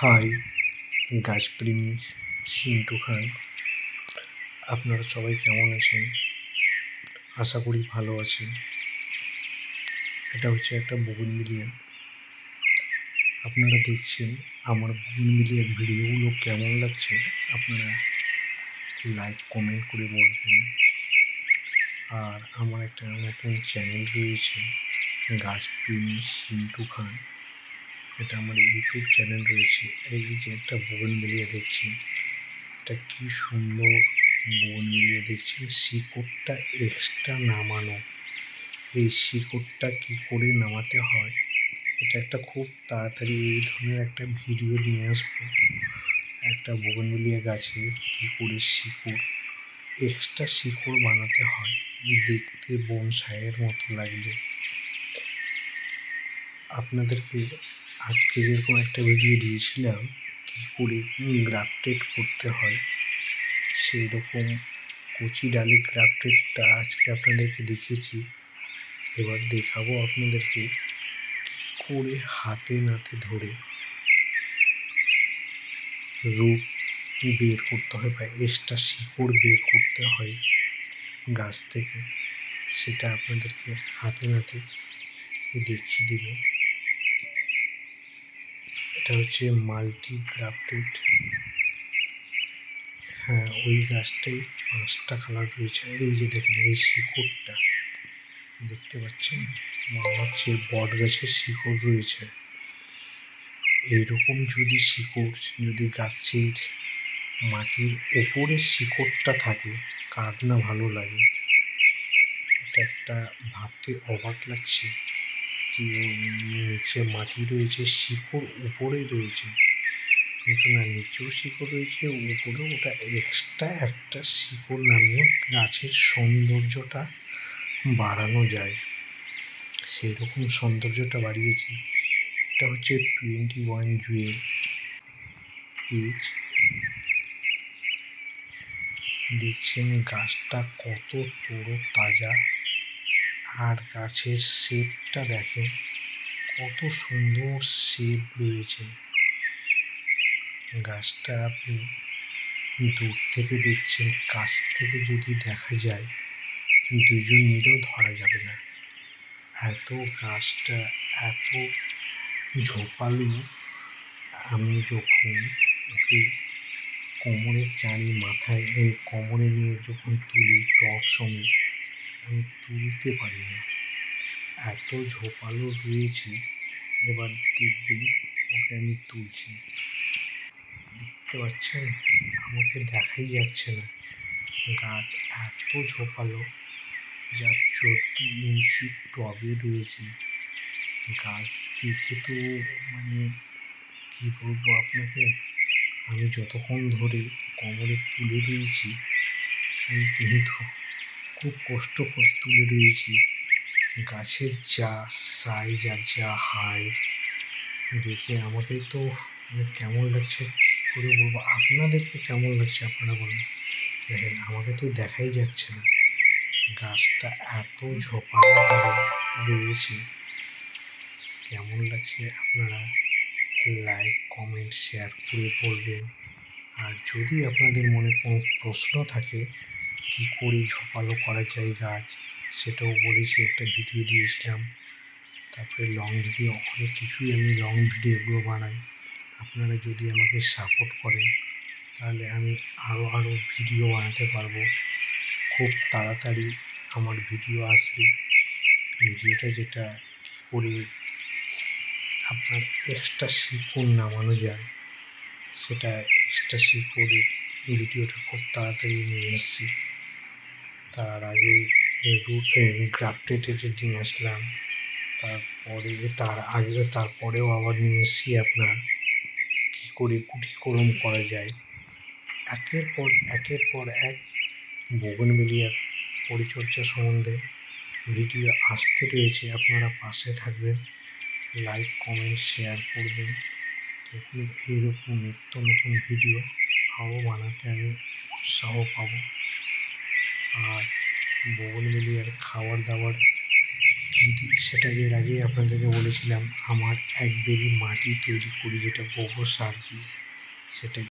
High গাছপ্রেমী Chintu খান, আপনারা সবাই কেমন আছেন? আশা করি ভালো আছেন। এটা হচ্ছে একটা বোগেনভিলিয়া। আপনারা দেখছেন আমার বোগেনভিলিয়ার ভিডিওগুলো কেমন লাগছে আপনারা লাইক কমেন্ট করে বলবেন। আর আমার একটা নতুন চ্যানেল রয়েছে গাছপ্রেমী চিন্টু খান, এটা আমার ইউটিউব চ্যানেল রয়েছে। এই যে একটা বোগেনভিলিয়া দেখছেন, এটা কি সুন্দর বোগেনভিলিয়া দেখছেন, শিকড়টা এক্সট্রা নামানো। এই শিকড়টা কি করে নামাতে হয়, এটা একটা খুব তাড়াতাড়ি এই ধরনের একটা ভিডিও নিয়ে আসবো। একটা বোগেনভিলিয়া গাছে কি করে এক্সট্রা শিকড় বানাতে হয়, দেখতে বনসাইয়ের মতো লাগবে। আপনাদেরকে আজকে যেরকম একটা ভিডিও দিয়েছিলাম কি করে গ্রাফটেড করতে হয়, সেই রকম কচি ডালে গ্রাফটেডটা আজকে আপনাদেরকে দেখিয়েছি। এবার দেখাবো আপনাদেরকে কি করে হাতে নাতে ধরে রূপ বের করতে হয় বা এক্সট্রা শিকড় বের করতে হয় গাছ থেকে, সেটা আপনাদেরকে হাতে নাতে দেখিয়ে দেব। এটা হচ্ছে মাল্টি গ্রাফটেড। হ্যাঁ, ওই গাছটাই 5টা কালার রয়েছে। এই যে দেখেন, এই শিকড়টা দেখতে পাচ্ছেন, মনে হচ্ছে বট গাছের শিকড় রয়েছে। এইরকম যদি গাছের মাটির ওপরের শিকড়টা থাকে, কার না ভালো লাগে। এটা একটা ভাবতে অবাক লাগছে যে নিচে মাটি রয়েছে, শিকড় উপরে রয়েছে, কিন্তু না, নিচেও শিকড় রয়েছে, উপরেও ওটা এক্সট্রা একটা শিকড় নামিয়ে গাছের সৌন্দর্যটা বাড়ানো যায়। সেই রকম সৌন্দর্যটা বাড়িয়েছি। এটা হচ্ছে 21 জুয়েল পিচ। দেখছেন গাছটা কত তাজা, আর গাছের শেপটা দেখেন কত সুন্দর শেপ রয়েছে। গাছটা আপনি দূর থেকে দেখছেন, কাছ থেকে যদি দেখা যায় দুজন মিলেও ধরা যাবে না, গাছটা এত ঝোপালো। আমি যখন ওকে কোমরে নিয়ে যখন তুলি টপ সমেত, আমি তুলতে পারি না, এত ঝোপালো রয়েছে। এবার দেখবেন ওকে আমি তুলছি, দেখতে পাচ্ছেন আমাকে দেখাই যাচ্ছে না। গাছ এত ঝোপালো, যা 14 ইঞ্চি টবে রয়েছে। গাছ দেখে তো কি বলবো আপনাকে, আমি যতক্ষণ ধরে কোমরে তুলে রয়েছি, আমি কিন্তু খুব কষ্ট করে তুলে রয়েছি। গাছের যা সাইজ আর যা হাইট দেখে আমাকে তো কেমন লাগছে কী করে বলবো, আপনাদেরকে কেমন লাগছে আপনারা বলুন। দেখেন, আমাকে তো দেখাই যাচ্ছে না, গাছটা এত ঝোপালোভাবে রয়েছে। কেমন লাগছে আপনারা লাইক কমেন্ট শেয়ার করে বলবেন। আর যদি আপনাদের মনে কোনো প্রশ্ন থাকে কি করে ঝোপালো করা যায় গাছ, সেটাও বলেছি, একটা ভিডিও দিয়েছিলাম। তারপরে লং ভিডিও, অনেক কিছুই আমি লং ভিডিওগুলো বানাই। আপনারা যদি আমাকে সাপোর্ট করেন তাহলে আমি আরও ভিডিও বানাতে পারবো। খুব তাড়াতাড়ি আমার ভিডিও আসবে। ভিডিওটা যেটা কী করে আপনার এক্সট্রা শিকড় নামানো যায়, সেটা এক্সট্রা শিকড়ের ভিডিওটা খুব তাড়াতাড়ি নিয়ে এসেছি। তার আগে গ্রাফটেড নিয়ে আসলাম, তারপরেও আবার নিয়ে এসেছি আপনার কী করে গুটি কলম করা যায়। একের পর এক বোগেনভিলিয়ার পরিচর্যা সম্বন্ধে ভিডিও আসতে রয়েছে। আপনারা পাশে থাকবেন, লাইক কমেন্ট শেয়ার করবেন, তখনই এইরকম নিত্য নতুন ভিডিও আরও বানাতে আমি উৎসাহ পাব। আর বোগেনভিলিয়ার খাবার দাবার কী দিই সেটা এর আগেই আপনাদেরকে বলেছিলাম। আমার এক বেড়ি মাটি তৈরি করি যেটা গোবর সার দিয়ে, সেটাই।